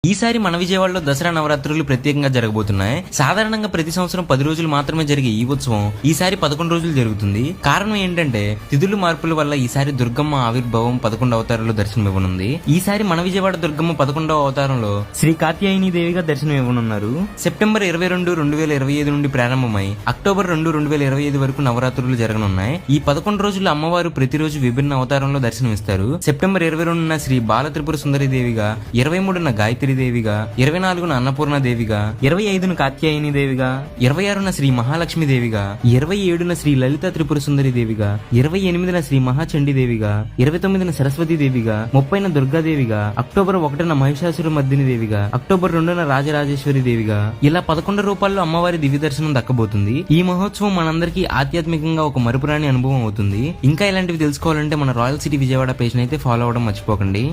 ఈసారి మన విజయవాడలో దసరా నవరాత్రులు ప్రత్యేకంగా జరగబోతున్నాయి. సాధారణంగా ప్రతి సంవత్సరం 10 రోజులు మాత్రమే జరిగే ఈ ఉత్సవం ఈసారి 11 రోజులు జరుగుతుంది. కారణం ఏంటంటే తిథుల మార్పుల వల్ల ఈసారి దుర్గమ్మ ఆవిర్భావం 11 అవతారంలో దర్శనమివ్వనుంది. ఈసారి మన విజయవాడ దుర్గమ్మ 11వ అవతారంలో శ్రీ కాత్యాయని దేవిగా దర్శనమివ్వనున్నారు. సెప్టెంబర్ 22, 2025 నుండి ప్రారంభమై అక్టోబర్ 2, 2025 వరకు నవరాత్రులు జరగనున్నాయి. ఈ 11 రోజులు అమ్మవారు ప్రతిరోజు విభిన్న అవతారంలో దర్శనమిస్తారు. సెప్టెంబర్ 22న శ్రీ బాల త్రిపుర సుందరి దేవిగా, 23న గాయత్రి దేవిగా, 24న అన్నపూర్ణ దేవిగా, 25న కాత్యాయని దేవిగా, 26న శ్రీ మహాలక్ష్మి దేవిగా, 27న శ్రీ లలిత త్రిపుర సుందరి దేవిగా, 28న శ్రీ మహాచండీ దేవిగా, 29న సరస్వతి దేవిగా, 30న దుర్గాదేవిగా, అక్టోబర్ 1న మహిషాసుర మర్దిని దేవిగా, అక్టోబర్ 2న రాజరాజేశ్వరి దేవిగా, ఇలా 11 రూపాల్లో అమ్మవారి దివ్య దర్శనం దక్కబోతుంది. ఈ మహోత్సవం మనందరికీ ఆధ్యాత్మికంగా ఒక మరుపురాని అనుభవం అవుతుంది. ఇంకా ఇలాంటివి తెలుసుకోవాలంటే మన రాయల్ సిటీ విజయవాడ పేజ్ అయితే ఫాలో అవడం మర్చిపోకండి.